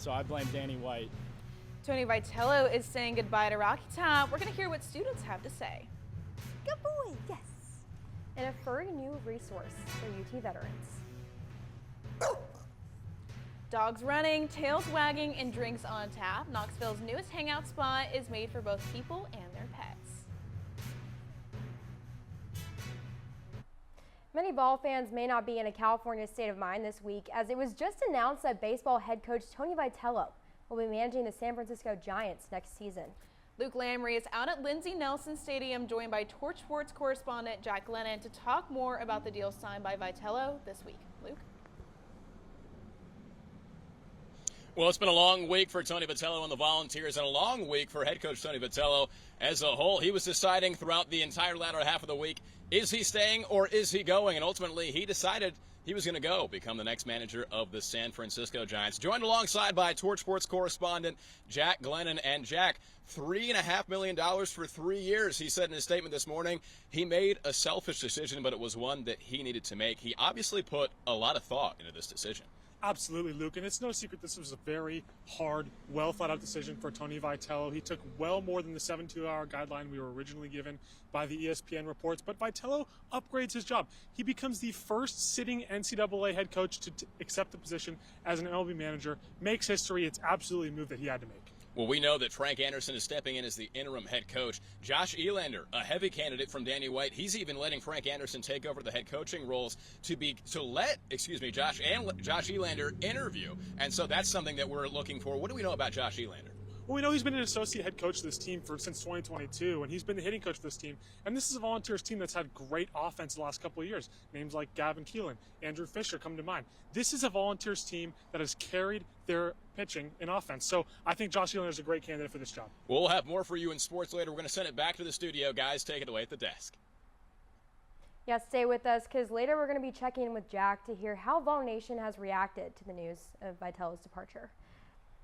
so I blame Danny White. Tony Vitello is saying goodbye to Rocky Top. We're going to hear what students have to say. Good boy, yes. And a furry new resource for UT veterans. Dogs running, tails wagging, and drinks on tap. Knoxville's newest hangout spot is made for both people and their pets. Many ball fans may not be in a California state of mind this week, as it was just announced that baseball head coach Tony Vitello will be managing the San Francisco Giants next season. Luke Lamry is out at Lindsey Nelson Stadium, joined by Torch Sports correspondent Jack Lennon to talk more about the deal signed by Vitello this week. Luke? Well, it's been a long week for Tony Vitello and the Volunteers, and a long week for head coach Tony Vitello as a whole. He was deciding throughout the entire latter half of the week, is he staying or is he going? And ultimately, he decided he was going to go, become the next manager of the San Francisco Giants. Joined alongside by Torch Sports correspondent Jack Glennon. And Jack, $3.5 million for 3 years. He said in his statement this morning he made a selfish decision, but it was one that he needed to make. He obviously put a lot of thought into this decision. Absolutely, Luke, and it's no secret this was a very hard, well-thought-out decision for Tony Vitello. He took well more than the 72-hour guideline we were originally given by the ESPN reports, but Vitello upgrades his job. He becomes the first sitting NCAA head coach to accept the position as an MLB manager, makes history. It's absolutely a move that he had to make. Well, we know that Frank Anderson is stepping in as the interim head coach. Josh Elander, a heavy candidate from Danny White, he's even letting Frank Anderson take over the head coaching roles to let Josh Elander interview. And so that's something that we're looking for. What do we know about Josh Elander? Well, we know he's been an associate head coach of this team since 2022, and he's been the hitting coach of this team. And this is a Volunteers team that's had great offense the last couple of years. Names like Gavin Keelan, Andrew Fisher come to mind. This is a Volunteers team that has carried their pitching in offense. So I think Josh Elander is a great candidate for this job. We'll have more for you in sports later. We're going to send it back to the studio. Guys, take it away at the desk. Yeah, stay with us, because later we're going to be checking in with Jack to hear how Vol Nation has reacted to the news of Vitello's departure.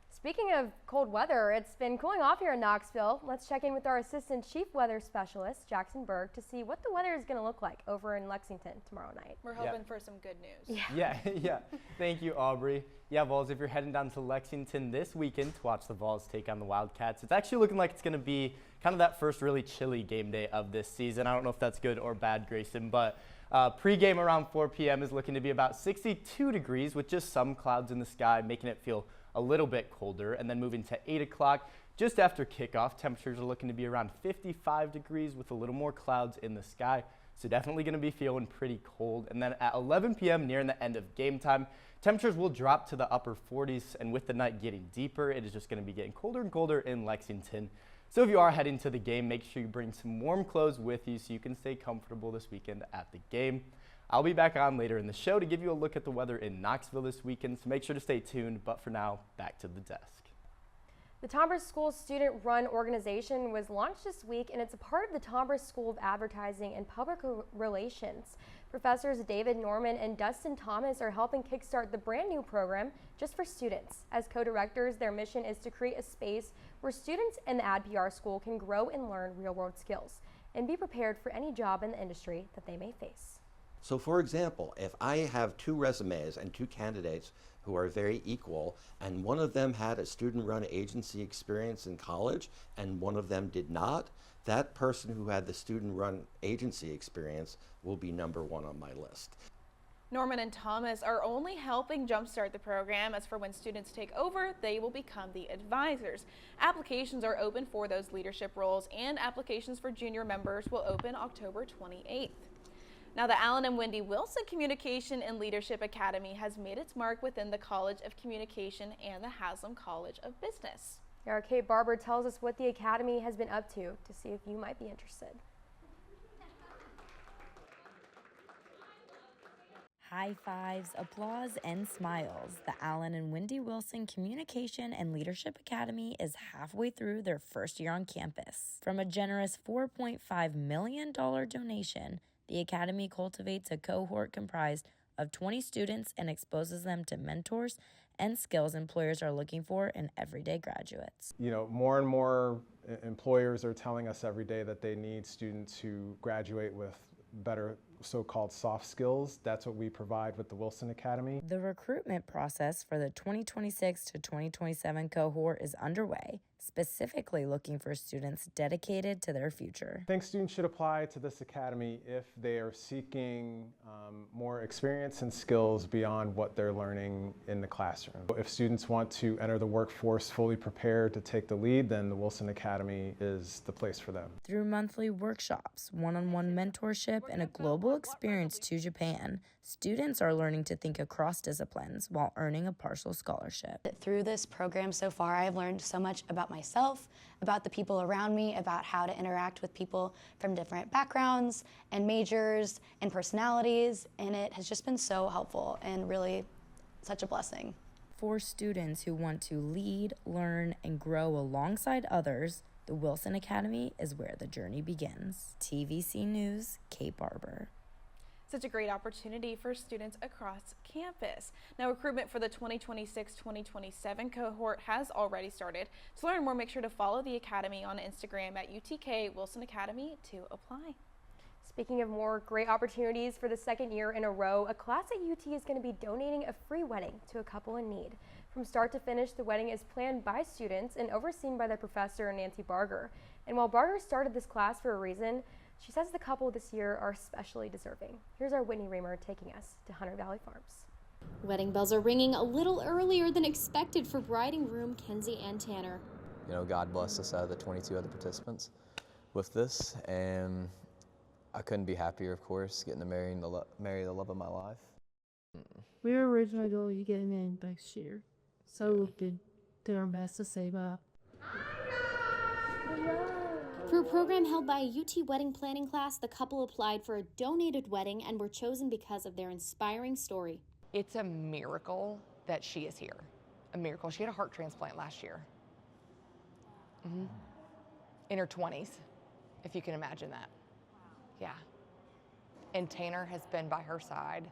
Speaking of cold weather, it's been cooling off here in Knoxville. Let's check in with our Assistant Chief Weather Specialist, Jackson Berg, to see what the weather is going to look like over in Lexington tomorrow night. We're hoping for some good news. Yeah. Thank you, Aubrey. Yeah, Vols, if you're heading down to Lexington this weekend to watch the Vols take on the Wildcats, it's actually looking like it's going to be kind of that first really chilly game day of this season. I don't know if that's good or bad, Grayson, but pregame around 4 p.m. is looking to be about 62 degrees with just some clouds in the sky, making it feel a little bit colder. And then moving to 8 o'clock, just after kickoff, temperatures are looking to be around 55 degrees with a little more clouds in the sky. So definitely going to be feeling pretty cold. And then at 11 p.m. nearing the end of game time, temperatures will drop to the upper 40s. And with the night getting deeper, it is just going to be getting colder and colder in Lexington. So if you are heading to the game, make sure you bring some warm clothes with you so you can stay comfortable this weekend at the game. I'll be back on later in the show to give you a look at the weather in Knoxville this weekend, so make sure to stay tuned. But for now, back to the desk. The Tombras School student-run organization was launched this week, and it's a part of the Tombras School of Advertising and Public Relations. Professors David Norman and Dustin Thomas are helping kickstart the brand new program just for students. As co-directors, their mission is to create a space where students in the Ad PR school can grow and learn real-world skills and be prepared for any job in the industry that they may face. So for example, if I have two resumes and two candidates who are very equal, and one of them had a student-run agency experience in college and one of them did not, that person who had the student-run agency experience will be number one on my list. Norman and Thomas are only helping jumpstart the program. As for when students take over, they will become the advisors. Applications are open for those leadership roles, and applications for junior members will open October 28th. Now, the Allen and Wendy Wilson Communication and Leadership Academy has made its mark within the College of Communication and the Haslam College of Business. Our Kate Barber tells us what the Academy has been up to see if you might be interested. High fives, applause, and smiles. The Allen and Wendy Wilson Communication and Leadership Academy is halfway through their first year on campus. From a generous $4.5 million donation, the Academy cultivates a cohort comprised of 20 students and exposes them to mentors and skills employers are looking for in everyday graduates. You know, more and more employers are telling us every day that they need students who graduate with better so-called soft skills. That's what we provide with the Wilson Academy. The recruitment process for the 2026 to 2027 cohort is underway, specifically looking for students dedicated to their future. I think students should apply to this academy if they are seeking more experience and skills beyond what they're learning in the classroom. If students want to enter the workforce fully prepared to take the lead, then the Wilson Academy is the place for them. Through monthly workshops, one-on-one mentorship, and a global experience to Japan, students are learning to think across disciplines while earning a partial scholarship. Through this program so far, I've learned so much about myself, about the people around me, about how to interact with people from different backgrounds and majors and personalities, and it has just been so helpful and really such a blessing. For students who want to lead, learn, and grow alongside others, the Wilson Academy is where the journey begins. TVC News, Cape Arbor. Such a great opportunity for students across campus. Now, recruitment for the 2026-2027 cohort has already started. To learn more, make sure to follow the Academy on Instagram at UTK Wilson Academy to apply. Speaking of more great opportunities, for the second year in a row, a class at UT is going to be donating a free wedding to a couple in need. From start to finish, the wedding is planned by students and overseen by their professor, Nancy Barger. And while Barger started this class for a reason, she says the couple this year are especially deserving. Here's our Whitney Reamer taking us to Hunter Valley Farms. Wedding bells are ringing a little earlier than expected for bride and groom Kenzie and Tanner. You know, God blessed us out of the 22 other participants with this, and I couldn't be happier, of course, getting to marry the love of my life. We were originally going to get married next year, so we could do our best to save up. Through a program held by a UT wedding planning class, the couple applied for a donated wedding and were chosen because of their inspiring story. It's a miracle that she is here. A miracle. She had a heart transplant last year. In her 20s, if you can imagine that. Yeah. And Tanner has been by her side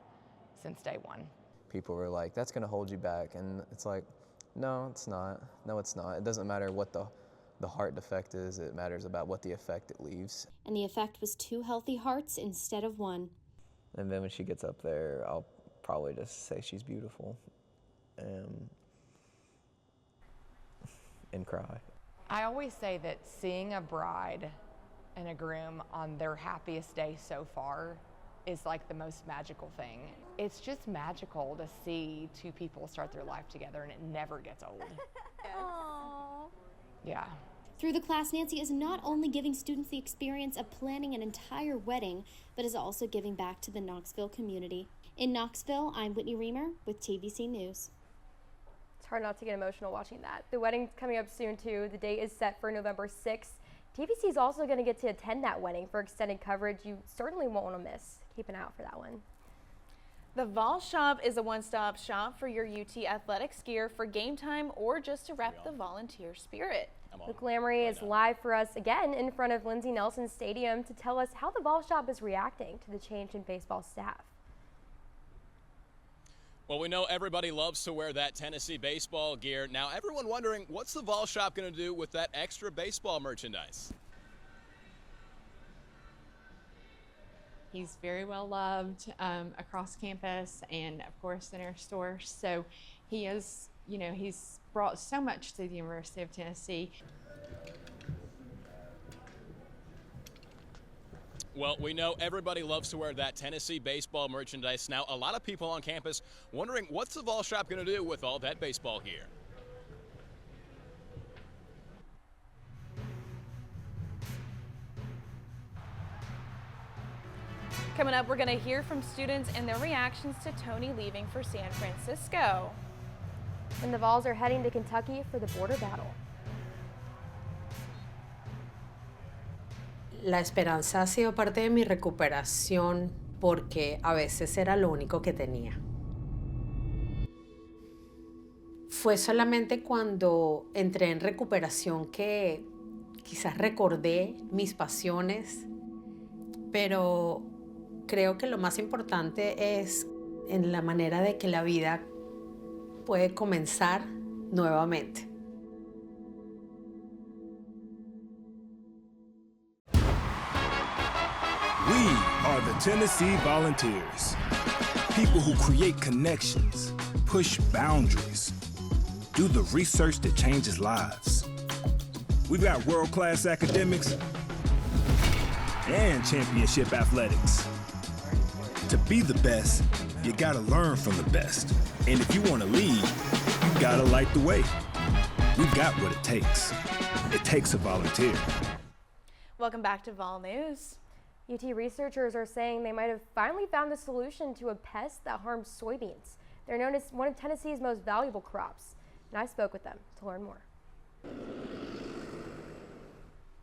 since day one. People were like, that's going to hold you back. And it's like, no, it's not. No, it's not. It doesn't matter what the heart defect is. It matters about what the effect it leaves. And the effect was 2 healthy hearts instead of 1. And then when she gets up there, I'll probably just say she's beautiful and cry. I always say that seeing a bride and a groom on their happiest day so far is like the most magical thing. It's just magical to see 2 people start their life together, and it never gets old. Aww. Yeah. Through the class, Nancy is not only giving students the experience of planning an entire wedding, but is also giving back to the Knoxville community. In Knoxville, I'm Whitney Reamer with TVC News. It's hard not to get emotional watching that. The wedding's coming up soon too. The date is set for November 6th. TVC is also going to get to attend that wedding for extended coverage. You certainly won't want to miss. Keep an eye out for that one. The Vol Shop is a one-stop shop for your UT athletics gear for game time or just to rep the volunteer spirit. Luke Lamory is live for us again in front of Lindsey Nelson Stadium to tell us how the Vol Shop is reacting to the change in baseball staff. Well, we know everybody loves to wear that Tennessee baseball gear. Now, everyone wondering, what's the Vol Shop going to do with that extra baseball merchandise? He's very well loved across campus and, of course, in our stores. So he is, you know, he's brought so much to the University of Tennessee. Well, we know everybody loves to wear that Tennessee baseball merchandise. Now, a lot of people on campus wondering, what's the Vol Shop going to do with all that baseball gear? Coming up, we're going to hear from students and their reactions to Tony leaving for San Francisco. And the Vols are heading to Kentucky for the border battle. La esperanza ha sido parte de mi recuperación porque a veces era lo único que tenía. Fue solamente cuando entré en recuperación que quizás recordé mis pasiones, pero creo que lo más importante es en la manera de que la vida puede comenzar nuevamente. We are are the Tennessee Volunteers. People who create connections, push boundaries, do the research that changes lives. We've got world-class academics and championship athletics. To be the best, you gotta learn from the best. And if you wanna lead, you gotta light the way. We've got what it takes. It takes a volunteer. Welcome back to Vol News. UT researchers are saying they might have finally found a solution to a pest that harms soybeans. They're known as one of Tennessee's most valuable crops, and I spoke with them to learn more.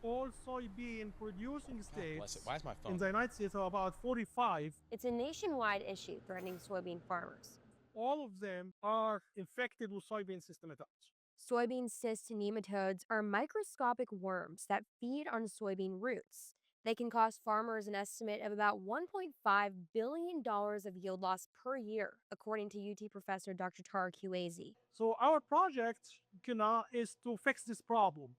All soybean producing states Why is my phone? in the United States are about 45. It's a nationwide issue threatening soybean farmers. All of them are infected with soybean cyst nematodes. Soybean cyst nematodes are microscopic worms that feed on soybean roots. They can cost farmers an estimate of about $1.5 billion of yield loss per year, according to UT professor Dr. Tara Kuwazi. So our project is to fix this problem.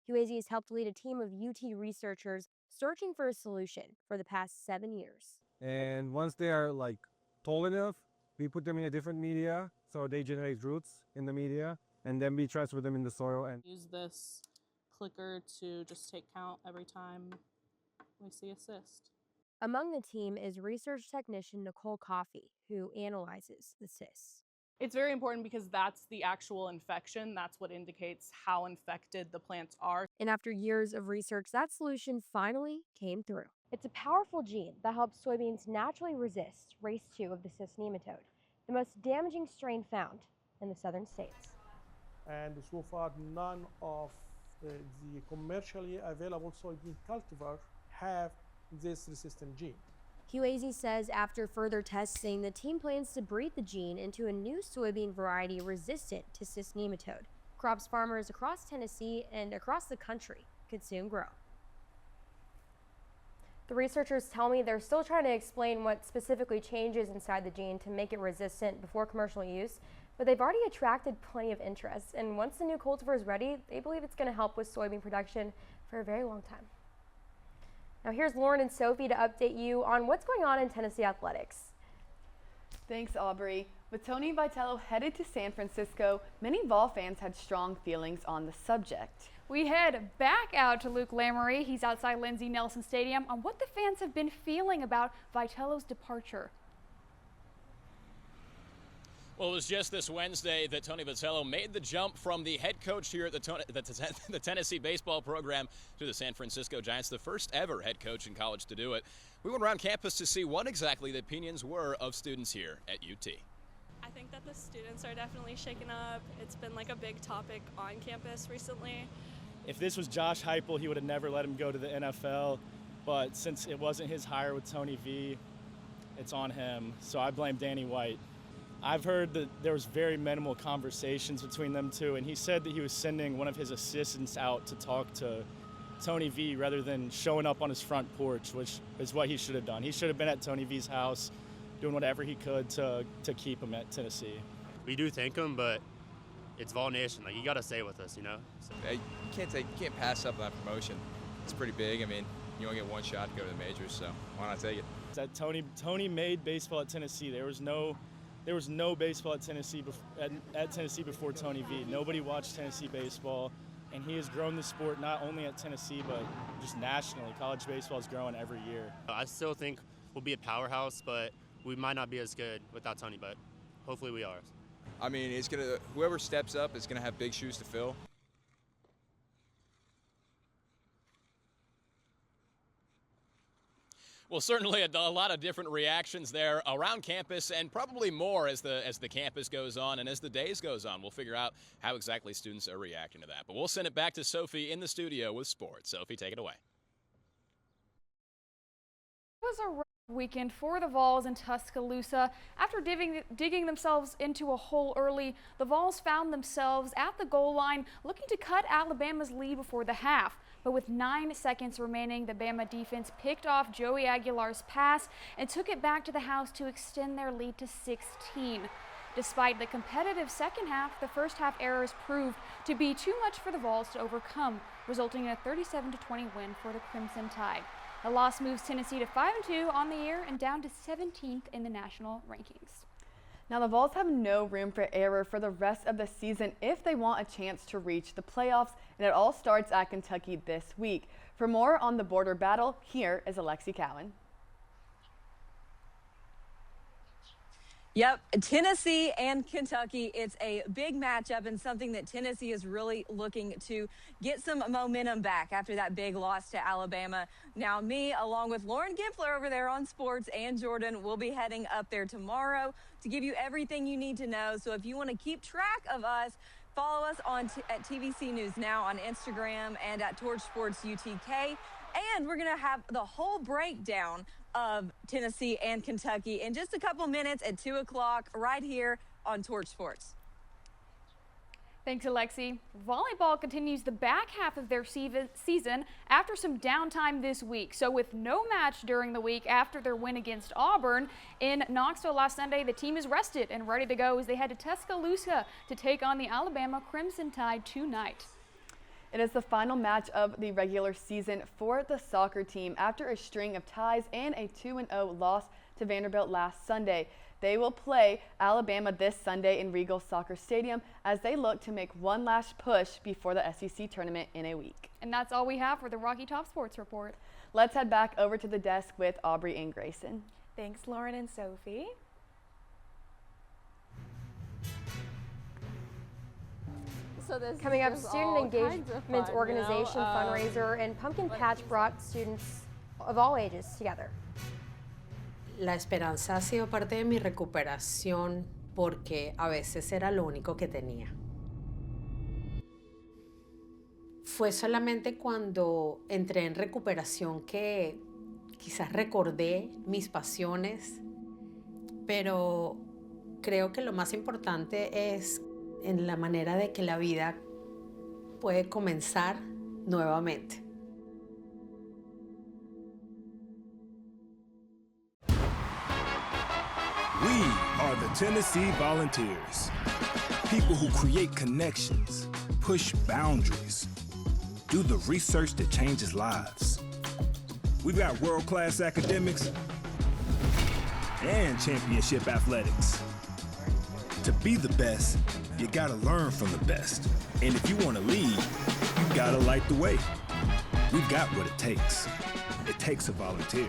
Kuwazi has helped lead a team of UT researchers searching for a solution for the past 7 years. And once they are tall enough, we put them in a different media, so they generate roots in the media, and then we transfer them in the soil. And use this clicker to just take count every time we see a cyst. Among the team is research technician Nicole Coffey, who analyzes the cysts. It's very important because that's the actual infection. That's what indicates how infected the plants are. And after years of research, that solution finally came through. It's a powerful gene that helps soybeans naturally resist race 2 of the cyst nematode, the most damaging strain found in the southern states. And so far, none of the commercially available soybean cultivars have this resistant gene. Kuwazi says after further testing, the team plans to breed the gene into a new soybean variety resistant to cyst nematode. Crops farmers across Tennessee and across the country could soon grow. The researchers tell me they're still trying to explain what specifically changes inside the gene to make it resistant before commercial use, but they've already attracted plenty of interest, and once the new cultivar is ready, they believe it's going to help with soybean production for a very long time. Now here's Lauren and Sophie to update you on what's going on in Tennessee athletics. Thanks, Aubrey. With Tony Vitello headed to San Francisco, many Vol fans had strong feelings on the subject. We head back out to Luke Lamory. He's outside Lindsey Nelson Stadium on what the fans have been feeling about Vitello's departure. Well, it was just this Wednesday that Tony Vitello made the jump from the head coach here at the Tennessee baseball program to the San Francisco Giants, the first ever head coach in college to do it. We went around campus to see what exactly the opinions were of students here at UT. I think that the students are definitely shaken up. It's been like a big topic on campus recently. If this was Josh Heupel, he would have never let him go to the NFL, but since it wasn't his hire with Tony V, it's on him, so I blame Danny White. I've heard that there was very minimal conversations between them two, and he said that he was sending one of his assistants out to talk to Tony V rather than showing up on his front porch, which is what he should have done. He should have been at Tony V's house doing whatever he could to keep him at Tennessee. We do thank him, but it's Vol Nation. You got to stay with us, So. You can't pass up that promotion. It's pretty big. I mean, you only get one shot to go to the majors, so why not take it? That Tony made baseball at Tennessee. There was no baseball at Tennessee before Tony V. Nobody watched Tennessee baseball, and he has grown the sport not only at Tennessee but just nationally. College baseball is growing every year. I still think we'll be a powerhouse, but we might not be as good without Tony, but hopefully we are. I mean, whoever steps up is gonna have big shoes to fill. Well, certainly a lot of different reactions there around campus, and probably more as the campus goes on and as the days goes on. We'll figure out how exactly students are reacting to that. But we'll send it back to Sophie in the studio with sports. Sophie, take it away. It was a rough weekend for the Vols in Tuscaloosa. After digging themselves into a hole early, the Vols found themselves at the goal line looking to cut Alabama's lead before the half. But with 9 seconds remaining, the Bama defense picked off Joey Aguilar's pass and took it back to the house to extend their lead to 16. Despite the competitive second half, the first half errors proved to be too much for the Vols to overcome, resulting in a 37-20 win for the Crimson Tide. The loss moves Tennessee to 5-2 on the year and down to 17th in the national rankings. Now the Vols have no room for error for the rest of the season if they want a chance to reach the playoffs, and it all starts at Kentucky this week. For more on the border battle, here is Alexi Cowan. Yep, Tennessee and Kentucky, it's a big matchup and something that Tennessee is really looking to get some momentum back after that big loss to Alabama. Now me, along with Lauren Gimpler over there on sports and Jordan, will be heading up there tomorrow to give you everything you need to know. So if you want to keep track of us, follow us at TVC News Now on Instagram and at Torch Sports UTK. And we're going to have the whole breakdown of Tennessee and Kentucky in just a couple minutes at 2 o'clock right here on Torch Sports. Thanks, Alexi. Volleyball continues the back half of their season after some downtime this week. So with no match during the week after their win against Auburn in Knoxville last Sunday, the team is rested and ready to go as they head to Tuscaloosa to take on the Alabama Crimson Tide tonight. It is the final match of the regular season for the soccer team after a string of ties and a 2-0 loss to Vanderbilt last Sunday. They will play Alabama this Sunday in Regal Soccer Stadium as they look to make one last push before the SEC tournament in a week. And that's all we have for the Rocky Top Sports Report. Let's head back over to the desk with Aubrey and Grayson. Thanks, Lauren and Sophie. So coming up, Student Engagement Organization fundraiser and Pumpkin Patch brought students of all ages together. La esperanza ha sido parte de mi recuperación porque a veces era lo único que tenía. Fue solamente cuando entré en recuperación que quizás recordé mis pasiones, pero creo que lo más importante es en la manera de que la vida puede comenzar nuevamente. We are the Tennessee Volunteers. People who create connections, push boundaries, do the research that changes lives. We've got world-class academics and championship athletics. To be the best, you gotta learn from the best. And if you wanna lead, you gotta light the way. We've got what it takes. It takes a volunteer.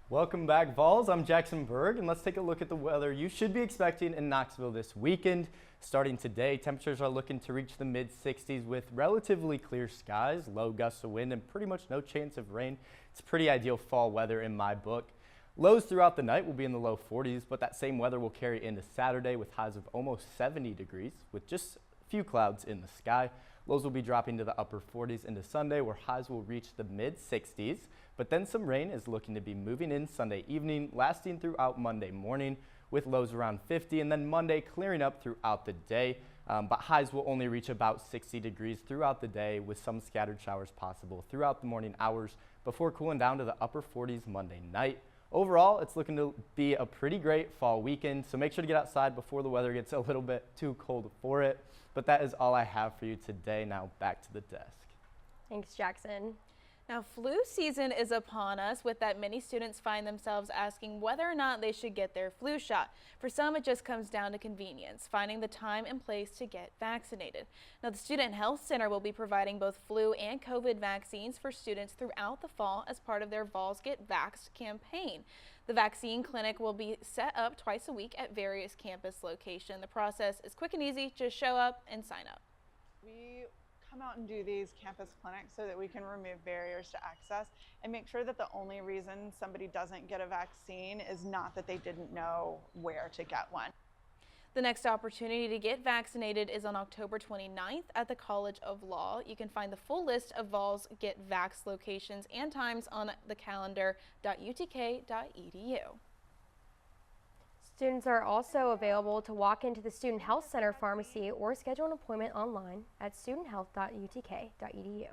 Welcome back, Vols. I'm Jackson Berg, and let's take a look at the weather you should be expecting in Knoxville this weekend. Starting today, temperatures are looking to reach the mid-60s with relatively clear skies, low gusts of wind, and pretty much no chance of rain. It's pretty ideal fall weather in my book. Lows throughout the night will be in the low 40s, but that same weather will carry into Saturday with highs of almost 70 degrees with just a few clouds in the sky. Lows will be dropping to the upper 40s into Sunday, where highs will reach the mid-60s. But then some rain is looking to be moving in Sunday evening, lasting throughout Monday morning with lows around 50, and then Monday clearing up throughout the day. But highs will only reach about 60 degrees throughout the day with some scattered showers possible throughout the morning hours before cooling down to the upper 40s Monday night. Overall, it's looking to be a pretty great fall weekend, so make sure to get outside before the weather gets a little bit too cold for it. But that is all I have for you today. Now back to the desk. Thanks, Jackson. Now, flu season is upon us, with that many students find themselves asking whether or not they should get their flu shot. For some, it just comes down to convenience, finding the time and place to get vaccinated. Now, the Student Health Center will be providing both flu and COVID vaccines for students throughout the fall as part of their Vols Get Vaxxed campaign. The vaccine clinic will be set up twice a week at various campus locations. The process is quick and easy. Just show up and sign up. We come out and do these campus clinics so that we can remove barriers to access and make sure that the only reason somebody doesn't get a vaccine is not that they didn't know where to get one. The next opportunity to get vaccinated is on October 29th at the College of Law. You can find the full list of Vols Get Vaxxed locations and times on the calendar.utk.edu. Students are also available to walk into the Student Health Center pharmacy or schedule an appointment online at studenthealth.utk.edu.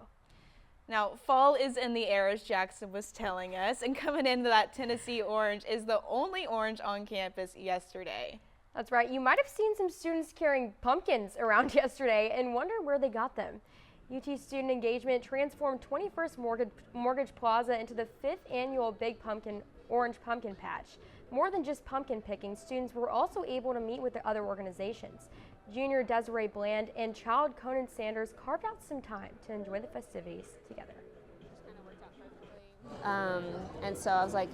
Now, fall is in the air, as Jackson was telling us, and coming into that Tennessee orange is the only orange on campus yesterday. That's right. You might have seen some students carrying pumpkins around yesterday and wonder where they got them. UT Student Engagement transformed 21st Mortgage Plaza into the 5th annual Big Pumpkin Orange Pumpkin Patch. More than just pumpkin picking, students were also able to meet with the other organizations. Junior Desiree Bland and child Conan Sanders carved out some time to enjoy the festivities together. And so I was like,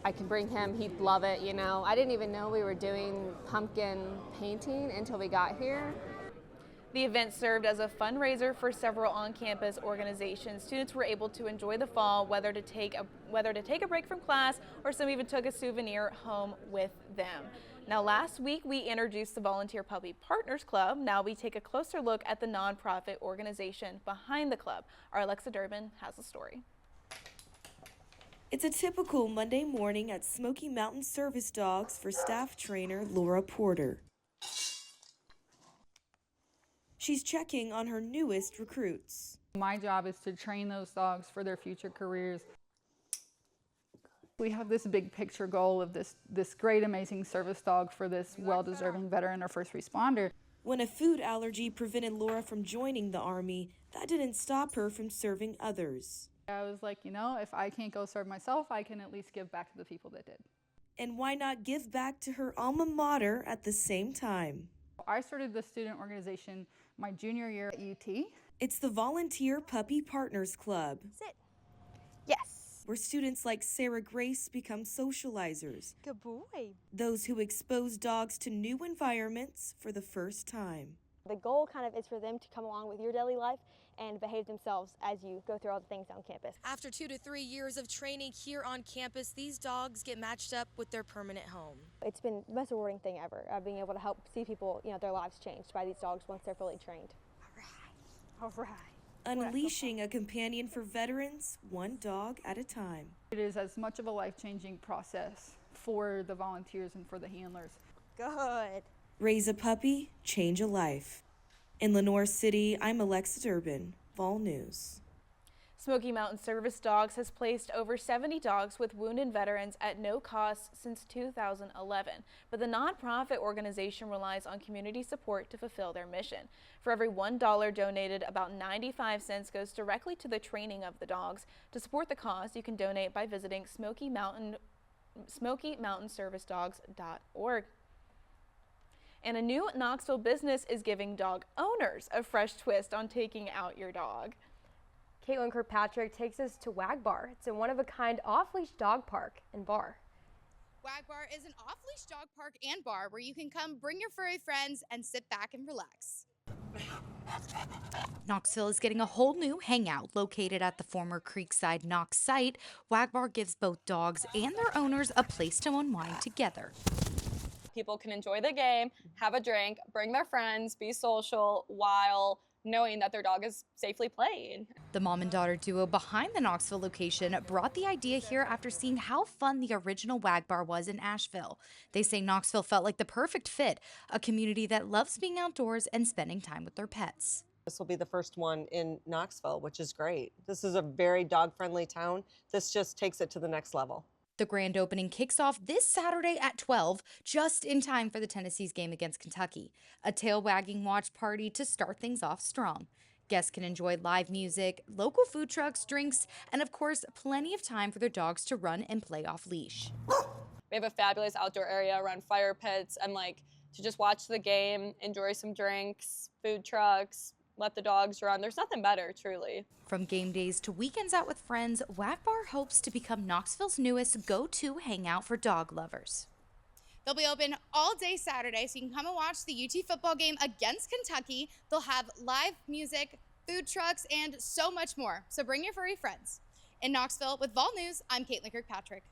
I can bring him, he'd love it, you know. I didn't even know we were doing pumpkin painting until we got here. The event served as a fundraiser for several on-campus organizations. Students were able to enjoy the fall, whether to take a break from class, or some even took a souvenir home with them. Now, last week we introduced the Volunteer Puppy Partners Club. Now we take a closer look at the nonprofit organization behind the club. Our Alexa Durbin has the story. It's a typical Monday morning at Smoky Mountain Service Dogs for staff trainer Laura Porter. She's checking on her newest recruits. My job is to train those dogs for their future careers. We have this big picture goal of this great, amazing service dog for this well-deserving veteran or first responder. When a food allergy prevented Laura from joining the Army, that didn't stop her from serving others. I was like, you know, if I can't go serve myself, I can at least give back to the people that did. And why not give back to her alma mater at the same time? I started the student organization my junior year at UT. It's the Volunteer Puppy Partners Club. Sit. Yes. Where students like Sarah Grace become socializers. Good boy. Those who expose dogs to new environments for the first time. The goal kind of is for them to come along with your daily life and behave themselves as you go through all the things on campus. After 2 to 3 years of training here on campus, these dogs get matched up with their permanent home. It's been the most rewarding thing ever, being able to help see people, their lives changed by these dogs once they're fully trained. All right. Unleashing a companion for veterans, one dog at a time. It is as much of a life-changing process for the volunteers and for the handlers. Good. Raise a puppy, change a life. In Lenore City, I'm Alexa Durbin, Vol News. Smoky Mountain Service Dogs has placed over 70 dogs with wounded veterans at no cost since 2011, but the nonprofit organization relies on community support to fulfill their mission. For every $1 donated, about 95 cents goes directly to the training of the dogs. To support the cause, you can donate by visiting SmokyMountainServiceDogs.org. And a new Knoxville business is giving dog owners a fresh twist on taking out your dog. Caitlin Kirkpatrick takes us to Wag Bar. It's a one-of-a-kind off-leash dog park and bar. Wag Bar is an off-leash dog park and bar where you can come bring your furry friends and sit back and relax. Knoxville is getting a whole new hangout. Located at the former Creekside Knox site, Wag Bar gives both dogs and their owners a place to unwind together. People can enjoy the game, have a drink, bring their friends, be social while knowing that their dog is safely playing. The mom and daughter duo behind the Knoxville location brought the idea here after seeing how fun the original Wag Bar was in Asheville. They say Knoxville felt like the perfect fit, a community that loves being outdoors and spending time with their pets. This will be the first one in Knoxville, which is great. This is a very dog-friendly town. This just takes it to the next level. The grand opening kicks off this Saturday at 12, just in time for the Tennessee's game against Kentucky. A tail-wagging watch party to start things off strong. Guests can enjoy live music, local food trucks, drinks, and of course, plenty of time for their dogs to run and play off leash. We have a fabulous outdoor area around fire pits and to just watch the game, enjoy some drinks, food trucks, let the dogs run. There's nothing better, truly. From game days to weekends out with friends, Wag Bar hopes to become Knoxville's newest go-to hangout for dog lovers. They'll be open all day Saturday, so you can come and watch the UT football game against Kentucky. They'll have live music, food trucks, and so much more. So bring your furry friends. In Knoxville, with Vol News, I'm Caitlin Kirkpatrick.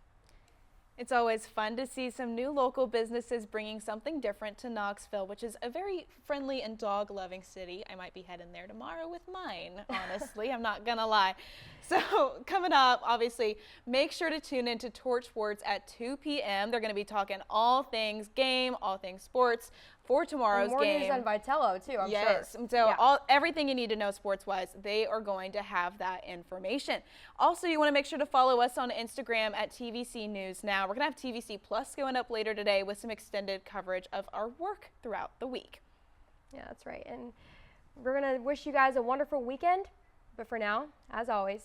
It's always fun to see some new local businesses bringing something different to Knoxville, which is a very friendly and dog-loving city. I might be heading there tomorrow with mine, honestly. I'm not gonna lie. So coming up, obviously, make sure to tune into Torch Sports at 2 p.m. They're gonna be talking all things game, all things sports for tomorrow's more game. News on Vitello too, I'm sure. Yes, so everything you need to know sports-wise, they are going to have that information. Also, you want to make sure to follow us on Instagram at TVC News Now. We're going to have TVC Plus going up later today with some extended coverage of our work throughout the week. Yeah, that's right. And We're going to wish you guys a wonderful weekend. But for now, as always,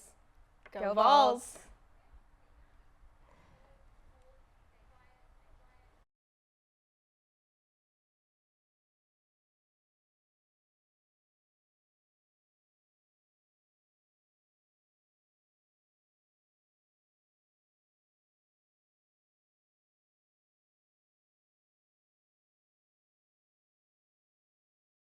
Go Vols!